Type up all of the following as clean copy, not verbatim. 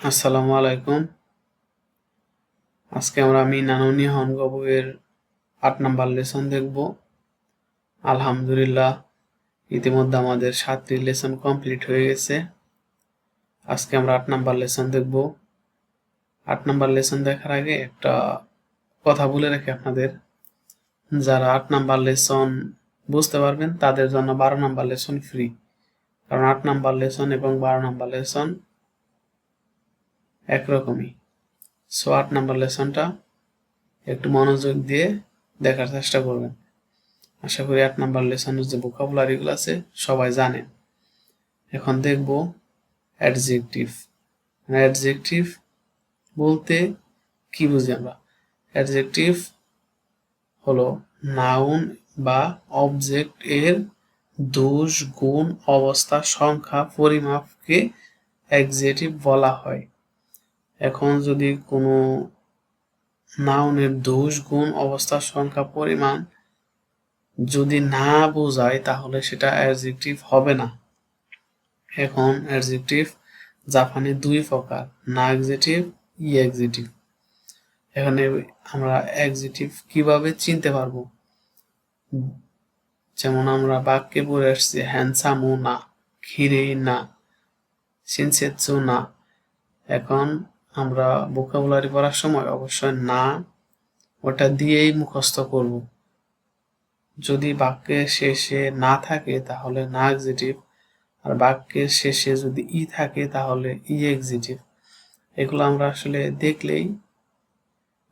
আসসালামু আলাইকুম। আজকে আমি নানুনি হনগ বইয়ের ৮ নাম্বার লেসন দেখব। আলহামদুলিল্লাহ, ইতিমধ্যে আমাদের ৭টি লেসন কমপ্লিট হয়ে গেছে। আজকে আমরা ৮ নাম্বার লেসন দেখব। ৮ নাম্বার লেসন দেখার আগে একটা কথা বলে রাখি আপনাদের, যারা ৮ নাম্বার লেসন বুঝতে পারবেন তাদের জন্য ১২ নাম্বার লেসন ফ্রি। কারণ ৮ নাম্বার লেসন এবং ১২ নাম্বার লেসন একরকমই। সো ৮ নাম্বার লেসনটা একটু মনোযোগ দিয়ে দেখার চেষ্টা করবেন। আশা করি ৮ নাম্বার লেসনের যে ভোকাবুলারিগুলো আছে সবাই জানেন। এখন দেখব অ্যাডজেক্টিভ। অ্যাডজেক্টিভ বলতে কি বুঝি আমরা? অ্যাডজেক্টিভ হলো নাউন বা অবজেক্ট এর দোষ, গুণ, অবস্থা, সংখ্যা, পরিমাপকে অ্যাডজেক্টিভ বলা হয়। এখন যদি কোনো নাউনের দোষ, গুণ, অবস্থা, সংখ্যা, পরিমাণ যদি না বোঝায় তাহলে সেটা অ্যাডজেক্টিভ হবে না। এখন অ্যাডজেক্টিভ জাপানে ২ প্রকার, না অ্যাডজেক্টিভ, ই অ্যাডজেক্টিভ। এখানে আমরা অ্যাডজেক্টিভ কিভাবে চিনতে পারবো? যেমন আমরা বাক্যে পড়ে আসছি হ্যান্ডসামও না, খিরেই না, সিনসেটসু না। এখন আমরা ভোকাবুলারি পড়ার সময় অবশ্যই না ওটা দিয়েই মুখস্থ করব। যদি বাক্যের শেষে না থাকে তাহলে না অ্যাডজেক্টিভ, আর বাক্যের শেষে যদি ই থাকে তাহলে ই অ্যাডজেক্টিভ। এগুলো আমরা আসলে দেখলেই,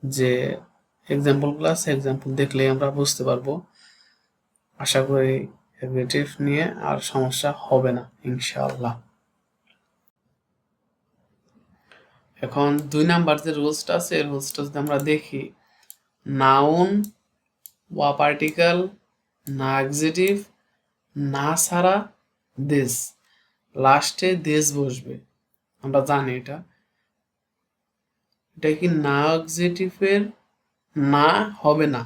যে এক্সাম্পলগুলো আছে, এক্সাম্পল দেখলেই আমরা বুঝতে পারবো। আশা করি অ্যাডজেক্টিভ নিয়ে আর সমস্যা হবে না ইনশাআল্লাহ। এখন ২ নাম্বার যে রুলসটা আছে, এই রুলসটা যদি আমরা দেখি, নাউন, ওয়া পার্টিকেল, না অ্যাডজেক্টিভ, না ছাড়া দিস, লাস্টে দিস বসবে। আমরা জানি এটা কি না অ্যাডজেক্টিভের না হবে না।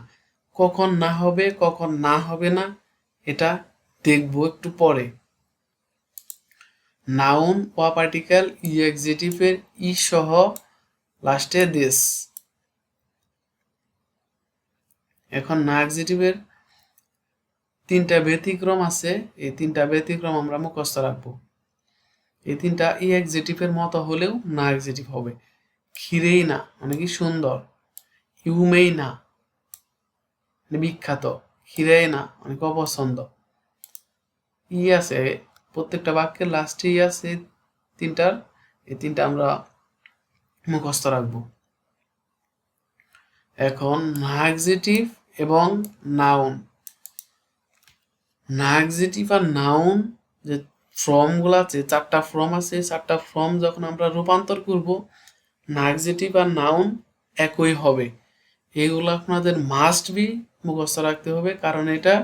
কখন না হবে, কখন না হবে না, এটা দেখবো একটু পরে। নাউন, ওয়া পার্টিকেল, ই অ্যাডজেক্টিভের ই সহ লাস্টে দিস। এখন না অ্যাডজেক্টিভের ৩টা ব্যতিক্রম আছে, এই ৩টা ব্যতিক্রম আমরা মুখস্থ রাখবো। এই ৩টা ই অ্যাডজেক্টিভের মতো হলেও না অ্যাডজেক্টিভ হবে। খিরেই না মানে কি সুন্দর, ইউমেই না মানে বিখ্যাত, খিরেই না অনেক অপছন্দ। ই আছে প্রত্যেকটা বাক্যের লাস্টে, ই আছে ৩টার, এই ৩টা আমরা মুখস্থ রাখবো। এখন না অ্যাডজেক্টিভ এবং নাউন, না অ্যাডজেক্টিভ আর নাউন যে ফর্মগুলো আছে, 4টা ফর্ম আছে, 4টা ফর্ম যখন আমরা রূপান্তর করব, না অ্যাডজেক্টিভ আর নাউন একই হবে। এগুলো আপনাদের মাস্ট বি মুখস্থ রাখতে হবে, কারণ এটা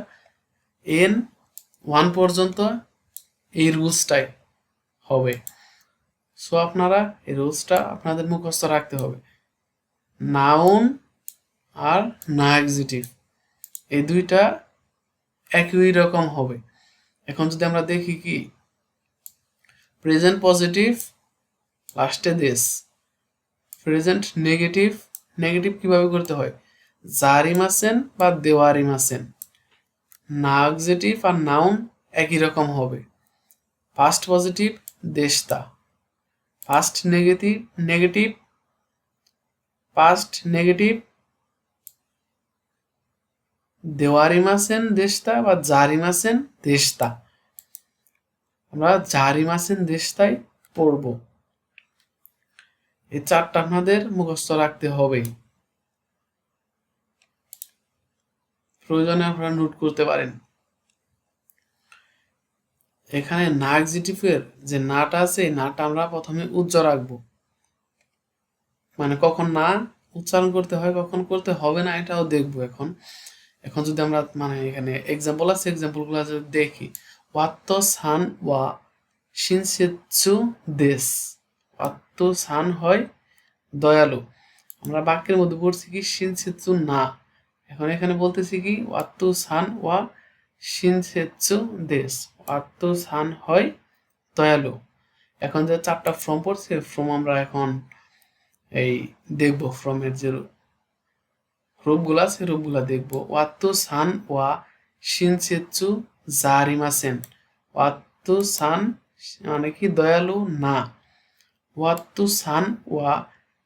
N1 পর্যন্ত এই রুলসটাই হবে। সো আপনারা এই রুলসটা আপনাদের মুখস্থ রাখতে হবে। নাউন আর না অ্যাডজেক্টিভ এই দুইটা একই রকম হবে। এখন যদি আমরা দেখি কি, প্রেজেন্ট পজিটিভ লাস্টে দিস, প্রেজেন্ট নেগেটিভ, নেগেটিভ কিভাবে করতে হয়? জারিমাসেন বা দেওয়ারিমাসেন। না অ্যাডজেক্টিভ আর নাউন একই রকম হবে। পাস্ট পজিটিভ দেশতা, past negative negative, past negative দেওয়ারিমাসেন দেশতা বা জারিমাসেন দেশতা। আমরা জারিমাসেন দেশতাই পড়ব। এই 4টা আপনাদের মুখস্থ রাখতে হবে, প্রয়োজনে আপনারা নোট করতে পারেন। এখানে না অ্যাডজেক্টিভের যে নাটা আছে, এই নাটা আমরা প্রথমে উজ্জ্ব রাখবো, মানে কখন না উচ্চারণ করতে হয়, কখন করতে হবে না, এটাও দেখবো। এখন এখন যদি আমরা মানে এখানে এক্সাম্পল আছে, এক্সাম্পলগুলো যদি দেখি, ওয়াত্তো সান ওয়া শিনসেৎসু দেশ, ওয়াত্তো সান হয় দয়ালু। আমরা বাক্যের মধ্যে পড়ছি কি শিনসেৎসু না, এখন এখানে বলতেছি কি ওয়াত্তো সান ওয়া শিনসেৎসু দেশ, ওয়াত্তো সান হয় দয়ালু। এখন যে 4টা ফ্রম পড়ছে, ফ্রম আমরা এখন এই দেখব, ফ্রমের যে রূপগুলা আছে রূপগুলা দেখব। ওয়াত্তু সান ওয়া শিনসেৎসু জারিমাসেন। ওয়াত্তু সান মানে কি দয়ালু না। ওয়াত্তু সান ওয়া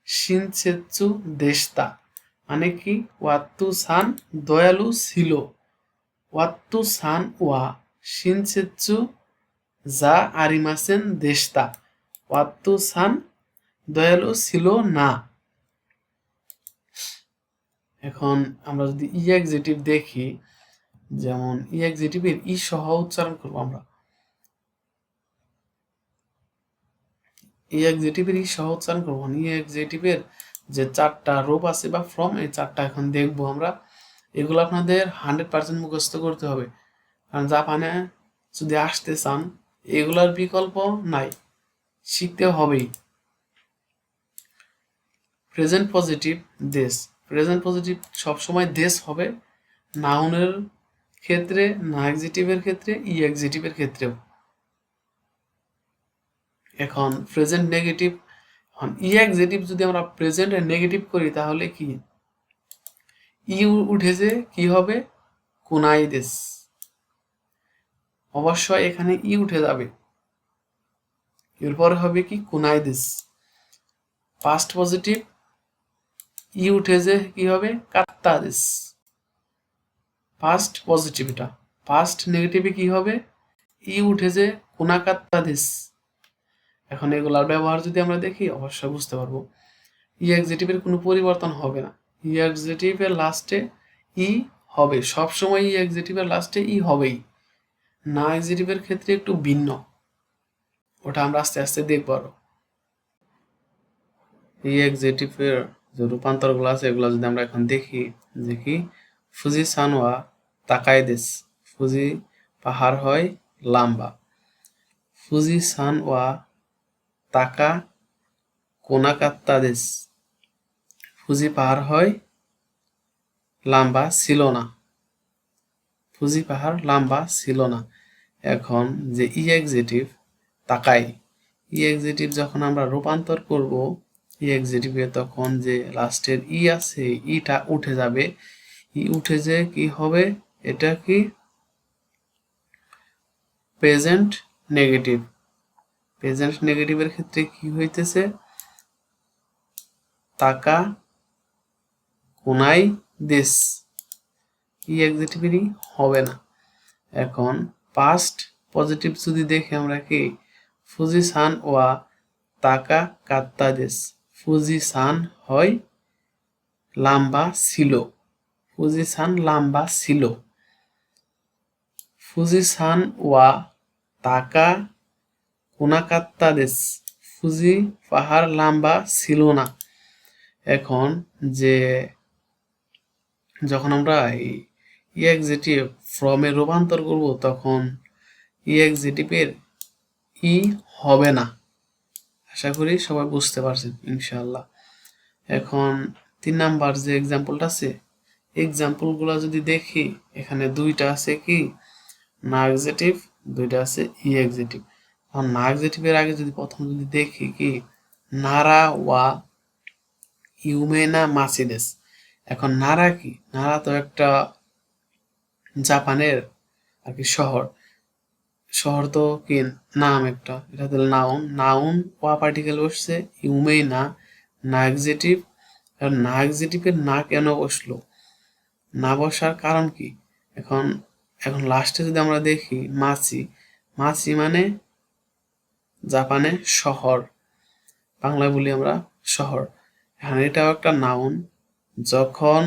শিনসেৎসু দেশতা মানে কি ওয়াত্তু সান দয়ালু ছিল। ওয়াত্তু সান ওয়া শিনসেৎসু যা আরিমাসেন দেশতা। ওয়াত্তু সান দয়ালু ছিল না। এখন আমরা যদি ই এক্সিটিভ দেখি, যেমন ই এক্সিটিভের ই সহ উচ্চারণ করবো আমরা। ই এক্সিটিভের ই সহ উচ্চারণ করবো। ই এক্সিটিভের যে 4টা রূপ আছে বা ফ্রম, এই 4টা এখন দেখবো আমরা। এগুলো আপনাদের 100% মুখস্থ করতে হবে, কারণ জাপানে যদি আসতে চান এগুলার বিকল্প নাই, শিখতে হবেই। প্রেজেন্ট পজিটিভ দেশ। প্রেজেন্ট পজিটিভ সবসময় দেশ হবে, নাউনের ক্ষেত্রে, না এক্সিটিভের ক্ষেত্রে, ই এক্সিটিভের ক্ষেত্রেও। এখন প্রেজেন্ট নেগেটিভ, এখন ই এক্সিটিভ যদি আমরা প্রেজেন্ট নেগেটিভ করি তাহলে কি ই উঠেছে কি হবে কুনাই দেশ, অবশ্যই এখানে ই উঠে যাবে, এরপরে হবে কি কুনাই দেশ। পাস্ট পজিটিভ ই উঠেছে কি হবে কাত্তা দেশ। পাস্ট পজিটিভ, এটা পাস্ট নেগেটিভে কি হবে ই উঠেছে কুনাকাত্তা দেশ। এখন এগুলার ব্যবহার যদি আমরা দেখি অবশ্যই বুঝতে পারবো ই এক্সিটিভের কোনো পরিবর্তন হবে না। ই এক্সিটিভের লাস্টে ই হবে সবসময়, ই এক্সিটিভের লাস্টে ই হবেই। না এক্সিটিভের ক্ষেত্রে একটু ভিন্ন, ওটা আমরা আস্তে আস্তে দেখব আরো। ই এক্সিটিভের যে রূপান্তরগুলো আছে এগুলো যদি আমরা এখন দেখি, দেখি ফুজি সানওয়া তাকাই দেশ। ফুজি পাহাড় হয় লাম্বা। ফুজি সানওয়া তাকা কোনাকাত্তা দেশ। ফুজি পাহাড় হয় লাম্বা ছিল না। ফুজি পাহাড় লাম্বা ছিল না। এখন যে ই এক্সিটিভ তাকাই, ই এক্সিটিভ যখন আমরা রূপান্তর করব ই এক্সিটিভে, তখন যে লাস্টের ই আছে ইটা উঠে যাবে। ই উঠে যে কি হবে, এটা কি প্রেজেন্ট নেগেটিভ। প্রেজেন্ট নেগেটিভের ক্ষেত্রে কি হইতেছে তাকা কোনাই দেশ, ই এক্সিটিভেরই হবে না। এখন পাস্ট পজিটিভ যদি দেখি আমরা কি ফুজি সান ওয়া তাকা কাত্তা দেশ। ফুজি সান হয় লাম্বা ছিল। ফুজি সান লাম্বা ছিল। ফুজি সান ওয়া তাকা কোনাকাত্তা দেশ। ফুজি পাহাড় লাম্বা ছিল না। এখন যে যখন আমরা ই এক্সিটিভ ফ্রমে রূপান্তর করব তখন ই এক্সিটিভের ই হবে না। আশা করি সবাই বুঝতে পারছেন ইনশাআল্লাহ। এখন 3 নাম্বার যে এক্সাম্পলটা আছে, এক্সাম্পলগুলো যদি দেখি এখানে 2টা আছে কি না এক্সিটিভ, 2টা আছে ই এক্সিটিভ। এখন না এক্সিটিভের আগে যদি প্রথম যদি দেখি কি নারা ওয়া ইউমেনা মাসিদেস। এখন নারা কি, নারা তো একটা জাপানের আর কি শহর। শহর তো কি নাম একটা, এটা তো নাউন। নাউন ওয়া পার্টিকেল বসছে, ইউমেই না, না এক্সিটিভ। না এক্সিটিভের না কেন বসলো, না বসার কারণ কি? এখন এখন লাস্টে যদি আমরা দেখি মাছি, মাছি মানে জাপানে শহর, বাংলায় বলি আমরা শহর। এখন এটাও একটা নাউন। যখন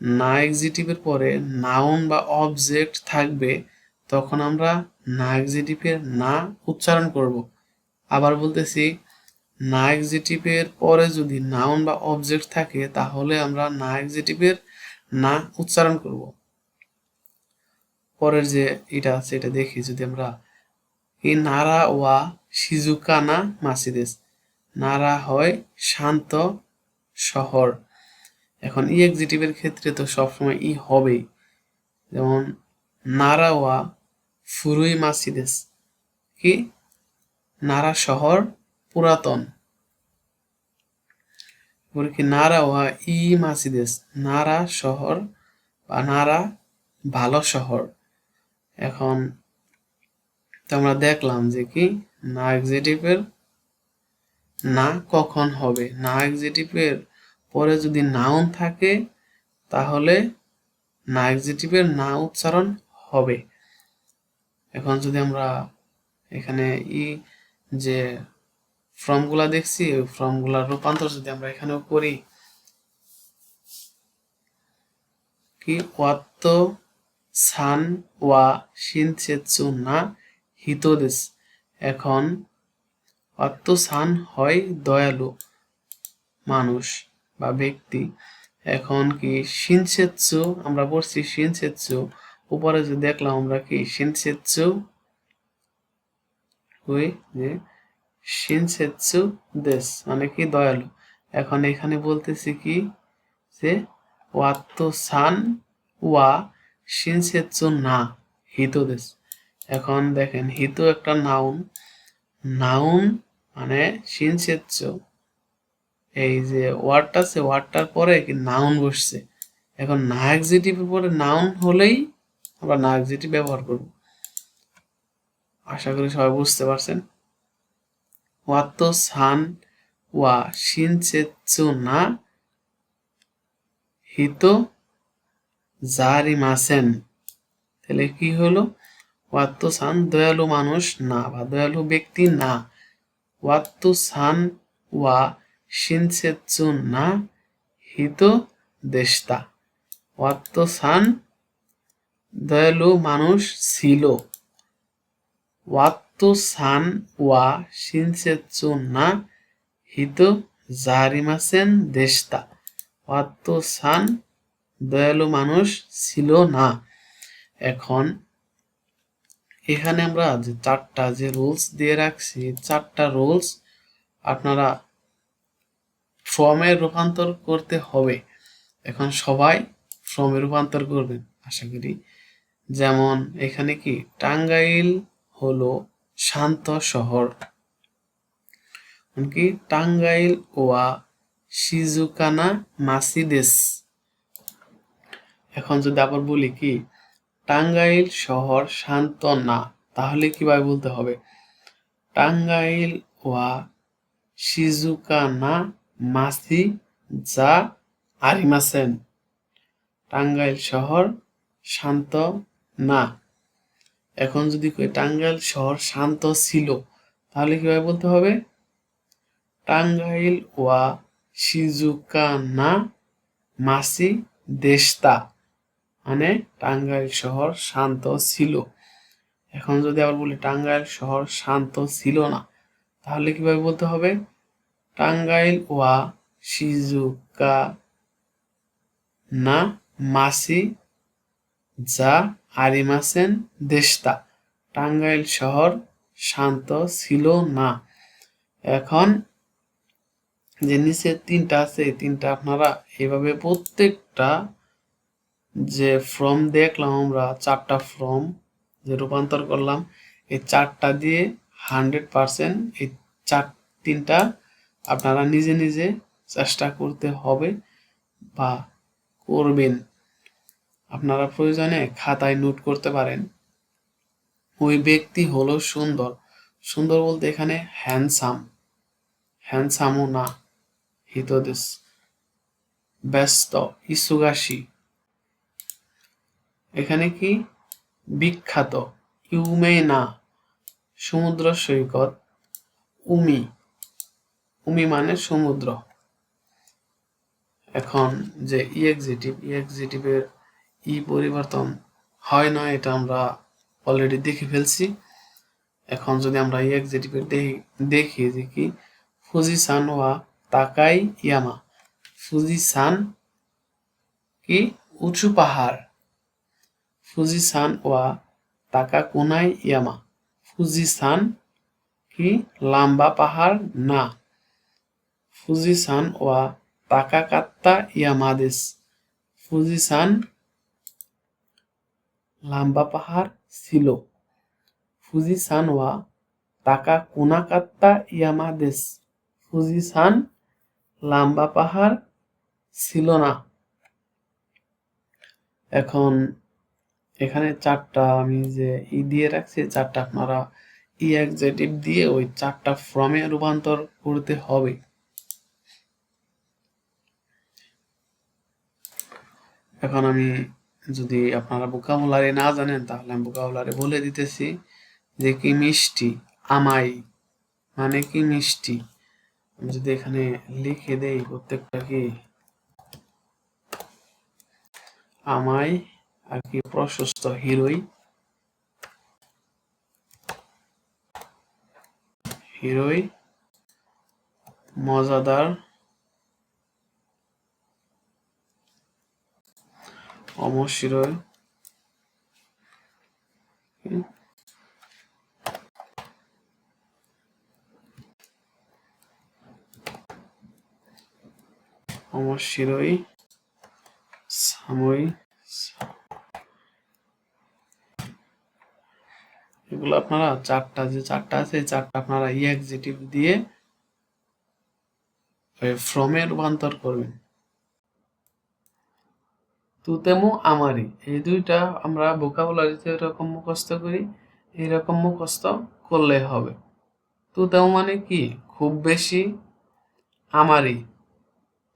না এক্সিটিভের পরে নাউন বা অবজেক্ট থাকবে তখন আমরা না এক্সিটিভের না উচ্চারণ করব। আবার বলতেছি না এক্সিটিভের পরে যদি নাউন বা অবজেক্ট থাকে তাহলে আমরা না এক্সিটিভের না উচ্চারণ করব। পরের যে এটা আছে এটা দেখি যদি আমরা এই নারা ওয়া শিজুকানা মাসিদেস। নারা হয় শান্ত শহর। এখন ই এক্সিটিভের ক্ষেত্রে তো সবসময় ই হবেই, যেমন নারা ওয়া ফুরুই মাসিদেস কি নারা শহর পুরাতন। কি নারা ওয়া ই মাসিদেস, নারা শহর বা নারা ভালো শহর। এখন তো আমরা দেখলাম যে কি না এক্সিটিভের না কখন হবে, না এক্সিটিভের পরে যদি নাউন থাকে তাহলে না এক্সিটিভের না উচ্চারণ হবে। এখন যদি আমরা এখানে যে ফর্মগুলা দেখছি ওই ফর্মগুলার রূপান্তর যদি আমরা এখানেও করি, কি ওয়াত্ত সান ওয়া শিনসেৎসু না হিতোদেস। এখন ওয়াত্ত সান হয় দয়ালু মানুষ বা ব্যক্তি। এখন কি শিনসেৎসু আমরা পড়ছি শিনসেৎসু, উপরে যে দেখলাম আমরা কি শিনসেৎসু ওই যে শিনসেৎসু দেশ মানে কি দয়ালু। এখন এখানে বলতেছি কি যে ওয়াত্ত সান ওয়া শিনসেৎসু না হিতো দেশ। এখন দেখেন হিতো একটা নাউন, নাউন মানে শিনসেৎসু, এই যে ওয়ার্ডটা আছে ওয়ার্ডটার পরে কি নাউন বসছে। এখন না এক্সিটিভের পরে নাউন হলেই আমরা না এক্সিটিভ ব্যবহার করব। আশা করি সবাই বুঝতে পারছেন। ওয়াত্ত সান ওয়া শিনসেৎসু না হিতো জারিমাসেন। তাহলে কি হলো, ওয়াত্ত সান দয়ালু মানুষ না বা দয়ালু ব্যক্তি না। ওয়াত্ত সান ওয়া শিনসেৎসু না হিতো দেশতা। ওয়াত্ত সান দয়ালু মানুষ ছিল। ওয়াত্তো সান ওয়া শিনসেৎসু না হিতো জারিমাসেন দেশতা। ওয়াত্তো সান দয়ালু মানুষ ছিল না। এখন এখানে আমরা যে চারটা যে রুলস দিয়ে রাখছি, চারটা রুলস আপনারা ফর্মে রূপান্তর করতে হবে। এখন সবাই ফর্মে রূপান্তর করবেন আশা করি। যেমন এখানে কি টাঙ্গাইল হলো শান্ত শহর, কি টাঙ্গাইল ওয়া শিজুকানা মাসিদেস। এখন যদি আবার বলি কি টাঙ্গাইল শহর শান্ত না, তাহলে কিভাবে বলতে হবে, টাঙ্গাইল ওয়া শিজুকানা মাসি যা আরিমাসেন। টাঙ্গাইল শহর শান্ত না। এখন যদি কই টাঙ্গাইল শহর শান্ত ছিল, তাহলে কিভাবে বলতে হবে, টাঙ্গাইল ওয়া শিজুকানা মাসি দেশতা, মানে টাঙ্গাইল শহর শান্ত ছিল। এখন যদি আবার বলি টাঙ্গাইল শহর শান্ত ছিল না, তাহলে কিভাবে বলতে হবে, টাঙ্গাইল ওয়া শিজুকা না মাসি যা আরিমাসেন দেশতা। টাঙ্গাইল শহর শান্ত ছিল না। এখন যে নিচের তিনটা আছে এই তিনটা আপনারা এভাবে প্রত্যেকটা যে ফর্ম দেখলাম আমরা, চারটা ফর্ম যে রূপান্তর করলাম, এই চারটা দিয়ে 100% এই তিনটা আপনারা নিজে নিজে চেষ্টা করতে হবে বা করবেন। আপনারা প্রয়োজনে খাতায় নোট করতে পারেন। ওই ব্যক্তি হলো সুন্দর, সুন্দর বলতে এখানে হ্যান্ডসাম, হ্যান্ডসামও না হিতোদেশ। ব্যস্ত ইসুগাশি, এখানে কি বিখ্যাত ইউমে না সমুদ্র সৈকত। উমি, উমি মানে সমুদ্র। এখন যে এক্সিটিভের পরিবর্তন হয় না, এটা আমরা অলরেডি দেখে ফেলছি। এখন যদি আমরা এক্সিটিভের দেখি যে কি ফুজিসান ওয়া তাকাই ইয়ামা। ফুজিসান কি উঁচু পাহাড়, ফুজিসান ওয়া তাকা কোনাই ইয়ামা। ফুজিসান কি লম্বা পাহাড় না। ফুজিসান ওয়া তাকা কাত্তা ইয়ামাদেস। ফুজিসান লম্বা পাহাড় ছিল। ফুজিসান ওয়া তাকা কুনাকাত্তা ইয়ামা দেশ, ফুজিসান লাম্বা পাহাড় ছিল না। এখন এখানে চারটা আমি যে দিয়ে রাখছি, চারটা আপনারা অ্যাডজেক্টিভ দিয়ে ওই চারটা ফর্মে রূপান্তর করতে হবে। এখন আমি যদি আপনারা ভোকাবুলারি না জানেন তাহলে আমি ভোকাবুলারি বলে দিতেছি যে কি মিষ্টি, আমাই মানে কি মিষ্টি। আমি যদি এখানে লিখে দেই প্রত্যেকটা কি আমাই আর কি প্রশস্ত হিরোই, হিরোই মজাদার অমশিরোই অমশিরোই সাময়ী, এগুলো আপনারা চারটা যে চারটা আছে এই চারটা আপনারা অ্যাডজেক্টিভ দিয়ে ফ্রমে রূপান্তর করবেন। তুতেমু আমারি, এই দুইটা আমরা ভোকাবুলারিতে এরকম মুখস্থ করি, এইরকম মুখস্থ করলে হবে। তুতেমু মানে কি খুব বেশি, আমারি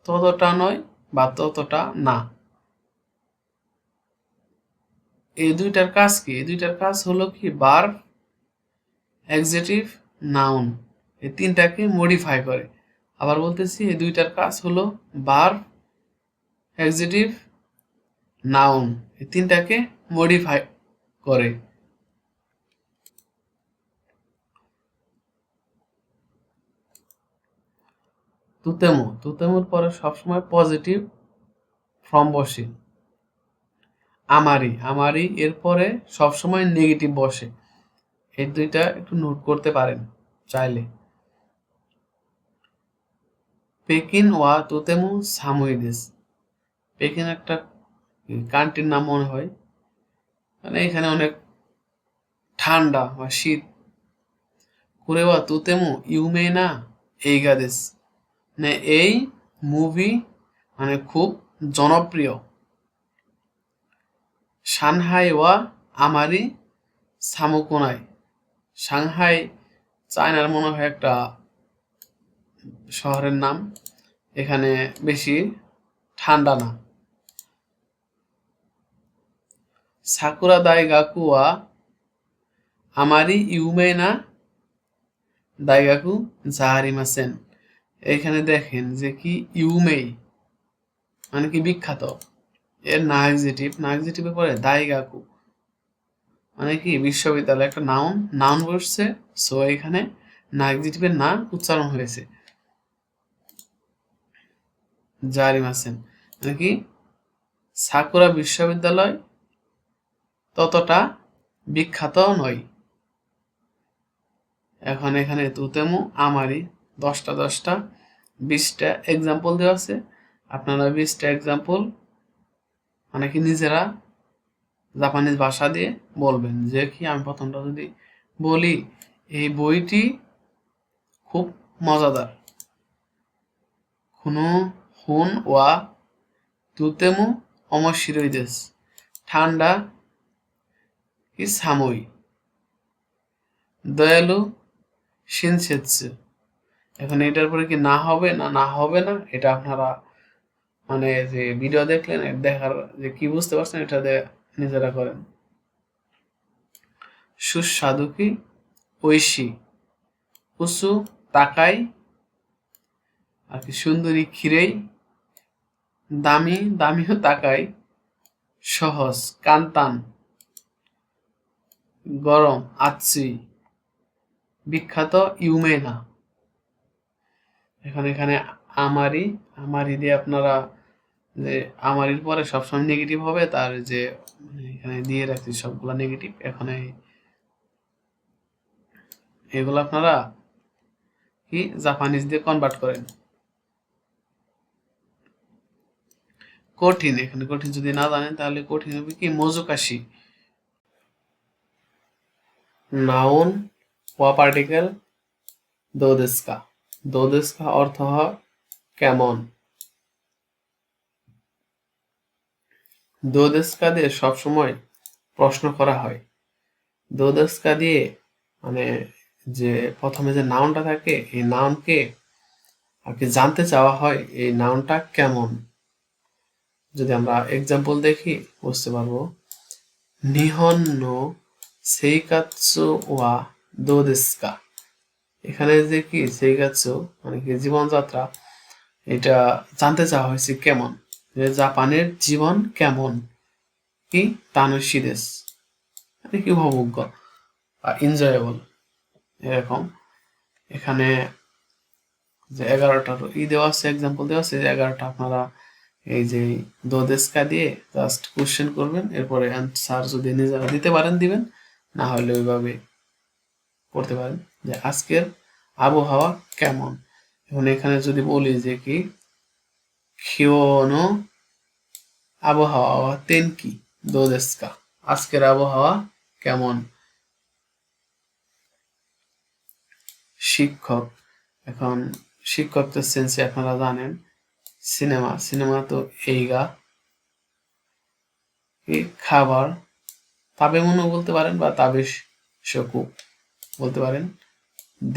ততটা নয় বা ততটা না। এই দুইটার কাজ কি? এই দুইটার কাজ হলো কি ভার্ব, অ্যাডজেক্টিভ, নাউন, এই তিনটাকে মডিফাই করে। আবার বলতেছি এই দুইটার কাজ হলো ভার্ব, অ্যাডজেক্টিভ, নাউন, এই তিনটাকে মডিফাই করে। তুতেমু, তুতেমুর পরে সবসময় পজিটিভ ফর্ম বসে। আমারি, আমারি এরপরে সবসময় নেগেটিভ বসে। এই দুইটা একটু নোট করতে পারেন চাইলে। পেকিন ওয়া তুতেমু সামুই দেশ, পেকিন একটা কান্ট্রির নাম মনে হয়, মানে এখানে অনেক ঠান্ডা বা শীত। কুরে ওয়া তুতেমু ইউমে না এইগা দেশ, মানে এই মুভি মানে খুব জনপ্রিয়। সানহাই ওয়া আমারি সামুকুনাই, সাংহাই চায়নার মনে হয় একটা শহরের নাম, এখানে বেশি ঠান্ডা না। সাকুরা দাইগাকু ওয়া আমারি ইউমে না দাইগাকু জাহারিমাসেন, এখানে দেখেন যে কি ইউমেই মানে কি বিখ্যাত, এর না এক্সিটিভ, না এক্সিটিভে পরে দাইগাকু মানে কি বিশ্ববিদ্যালয়, একটা নাউন, নাউন বসছে, সো এখানে না এক্সিটিভের না উচ্চারণ হয়েছে জাহারিমাসেন, মানে কি সাকুরা বিশ্ববিদ্যালয় ততটা বিখ্যাত নয়। এখন এখানে তুতেমু আমারি 10টা 10টা 20টা এক্সাম্পল দেওয়া আছে, আপনারা 20টা এক্সাম্পল মানে কি নিজেরা জাপানিজ ভাষা দিয়ে বলবেন। যে কি আমি প্রথমটা যদি বলি, এই বইটি খুব মজাদার। খুনো হুন ওয়া তুতেমু অমশিরোই দেশ, ঠান্ডা কি সাময়ী, দয়ালু শিনসেৎসু। এখন এটার পরে কি না হবে না না হবে না, এটা আপনারা মানে যে ভিডিও দেখলেন দেখার যে কি বুঝতে পারছেন এটা নিজেরা করেন। সুস্বাদু কি ঐশী, উসু তাকাই আর কি সুন্দরী ক্ষীরেই, দামি দামিও তাকাই, সহজ কান্তান, গরম আচ্ছি, বিখ্যাত ইউমেনা। এখন এখানে আমারি, আমারি দিয়ে আপনারা যে আমারির পরে সবসময় নেগেটিভ হবে, তার যে এখানে দিয়ে রাখছি সবগুলা নেগেটিভ। এখানে এগুলো আপনারা কি জাপানিজ দিয়ে কনভার্ট করেন। কঠিন, এখানে কঠিন যদি না জানেন তাহলে কঠিন হবে কি মজুকাশি, নাউন ওয়া পার্টিকেল দো দেশকা। দো দেশকা অর্থ হয় কেমন। দো দেশকা দিয়ে সবসময় প্রশ্ন করা হয়। দো দেশকা দিয়ে মানে যে প্রথমে যে নাউনটা থাকে এই নাউনকে আর কি জানতে চাওয়া হয় এই নাউনটা কেমন। যদি আমরা এক্সাম্পল দেখি বুঝতে পারবো। নিহন নো সেইকাৎসু ওয়া দো দেশকা। এখানে যে কি সেইকাৎসু মানে কি জীবনযাত্রা, এটা জানতে চাওয়া হয়েছে কেমন, যে জাপানের জীবন কেমন, কি তানোশি দেশ মানে কি উপভোগ্য বা এনজয়েবল এরকম। এখানে যে 11টার দেওয়া আছে, এক্সাম্পল দেওয়া আছে, যে 11টা আপনারা এই যে দো দেশকা দিয়ে জাস্ট কোশ্চেন করবেন, এরপরে অ্যান্সার যদি নিজেরা দিতে পারেন দিবেন, না হলে ওইভাবে পড়তে পারেন যে আজকের আবহাওয়া কেমন। এখন এখানে যদি বলি যে কি খিওনো আবহাওয়া তেনকি দো দেশকা, আজকের আবহাওয়া কেমন। শিক্ষক, এখন শিক্ষকদের সেন্সে আপনারা জানেন সিনেমা, সিনেমা তো এইগা। খাবার তাবে মনো বলতে পারেন বা তাবে শকু বলতে পারেন।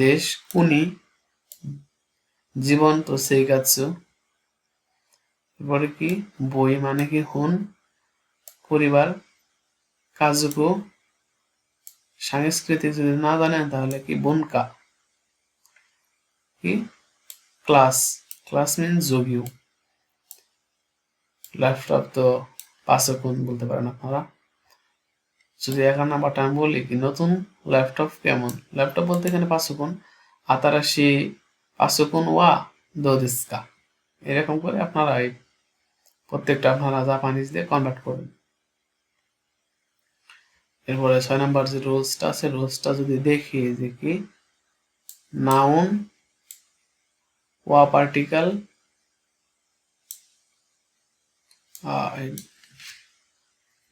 দেশ কুনি, জীবন তো সেই গাছ। এরপরে কি বই মানে কি হুন, পরিবার কাজুকো, সংস্কৃতি যদি না জানেন তাহলে কি বনকা, কি ক্লাস, ক্লাস মিন যোগিও। ল্যাপটপ তো পাসোকুন বলতে পারেন আপনারা। যদি 11 নাম্বারটা আমি বলি কি নতুন ল্যাপটপ কেমন, ল্যাপটপ বলতে এখানে পাসোকুন, আতারাশি পাসোকুন ওয়া দো দেশকা, এরকম করে আপনারা এই প্রত্যেকটা আপনারা জাপানিজ দিয়ে কনভার্ট করবেন। এরপরে 6 নাম্বার যে রুলসটা আছে, রুলসটা যদি দেখি যে কি নাউন ওয়া পার্টিকেল,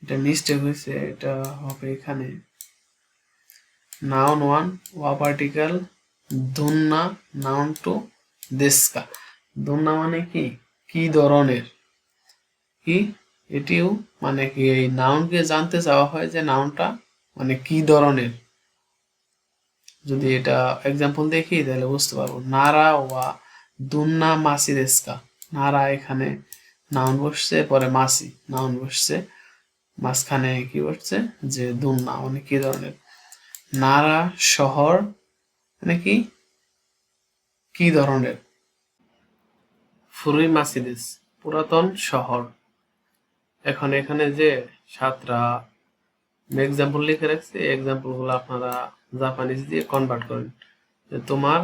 এটা মিস্টেক হয়েছে, এটা হবে এখানে নাউন ওয়ান ওয়া পার্টিকেল দুন্না নাউন টু দেশকা। দুন্না মানে কি কি ধরনের, কি এটিও মানে কি এই নাউনকে জানতে চাওয়া হয় যে নাউনটা মানে কি ধরনের। যদি এটা এক্সাম্পল দেখি তাহলে বুঝতে পারবো। নারা ওয়া দুন্না মাসি দেশকা, নারা এখানে নাউন বসছে, পরে মাসি নাউন বসছে, মাঝখানে কি বসছে যে দুন্না মানে কি ধরনের। নারা শহর মানে কি কি ধরনের। ফুরুই মাসিদেস পুরাতন শহর। এখন এখানে যে 7টা এক্সাম্পল লিখে রাখছি, এই এক্সাম্পল গুলো আপনারা জাপানিজ দিয়ে কনভার্ট করেন যে তোমার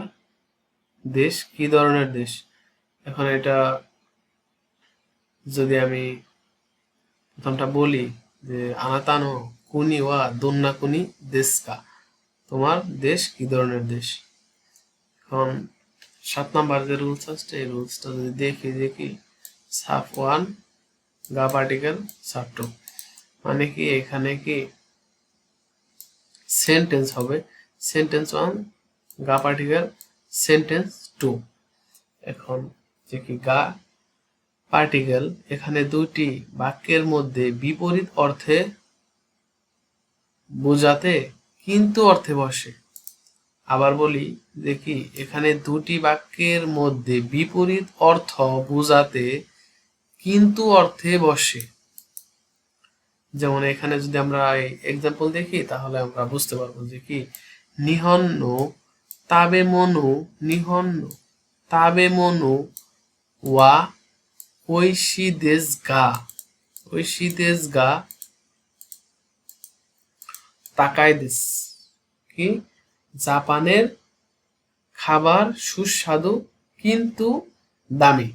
দেশ কি ধরনের দেশ। এখন এটা যদি আমি প্রথমটা বলি যে আনাতানো কুনি ওয়া দুন্না কুনি দেশকা, তোমার দেশ কি ধরনের দেশ। এখন 7 নাম্বার যে রুলস আছে এই রুলসটা যদি দেখি যে কি সাফ ওয়ান গা পার্টিকেল সাফ টু, মানে কি এখানে কি সেন্টেন্স হবে সেন্টেন্স ওয়ান গা পার্টিকেল সেন্টেন্স টু। এখন যে কি গা পার্টিকেল এখানে দুটি বাক্যের মধ্যে বিপরীত অর্থে বোঝাতে কিন্তু অর্থে বসে। আবার বলি দেখি এখানে দুটি বাক্যের মধ্যে বিপরীত অর্থ বোঝাতে কিন্তু অর্থে বসে। যেমন এখানে যদি আমরা এক্সাম্পল দেখি তাহলে আমরা বুঝতে পারবো যে কি নিহন্ন তাবে মনু, নিহন্ন তাবে মনু ওয়া ঐশী দেশ গা, ঐশী দেশ গা তাকাই দেশ, কি জাপানের খাবার সুস্বাদু কিন্তু দামি।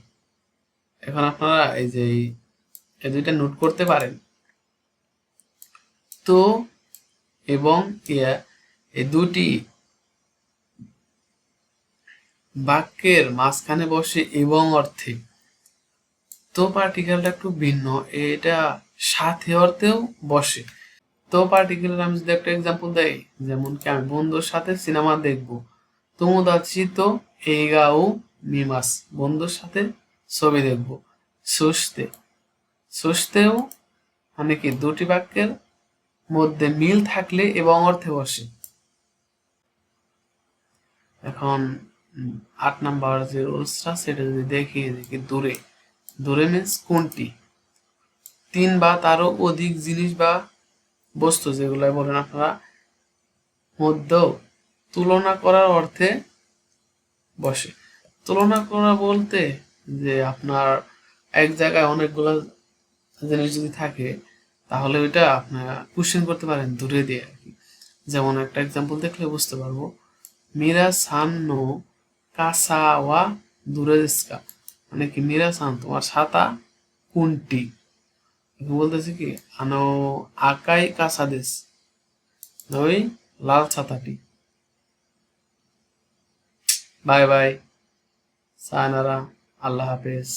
এখন আপনারা এই যে এই দুইটা নোট করতে পারেন। তো এবং এই দুটি বাক্যের মাঝখানে বসে এবং অর্থে। তো পার্টিকেলটা একটু ভিন্ন, এটা সাথে অর্থেও বসে। তো পার্টিকুলার আমি যদি একটা এক্সাম্পল দেই, যেমন কি আমি বন্ধুর সাথে সিনেমা দেখবো, তোমোদাচি তো এইগা ও মিমাস, বন্ধুর সাথে ছবি দেখবো। সুস্তে, সুস্তেও মানে কি দুটি বাক্যের মধ্যে মিল থাকলে এবং অর্থে বসে। এখন 8 নাম্বার যে রুলসটা সেটা যদি দেখি, দেখি দূরে, দূরে মিন্স কোনটি, 3 বা তারও অধিক জিনিস বা বস্তু যেগুলো বলেন আপনারা মধ্যেও তুলনা করার অর্থে বসে। তুলনা করা বলতে যে আপনার এক জায়গায় অনেকগুলো জিনিস যদি থাকে তাহলে ওইটা আপনারা কোশ্চেন করতে পারেন দূরে দিয়ে আর কি। যেমন একটা এক্সাম্পল দেখলে বুঝতে পারবো, মীরা সান নো কাসা ওয়া দূরে দেস্কা, মানে কি মীরা সান তোমার ছাতা কোনটি, বলতেছে কি আনো আকাই কাসা দেশ, ওই লাল ছাতাটি। বাই বাই, সায়নারা, আল্লাহ হাফেজ।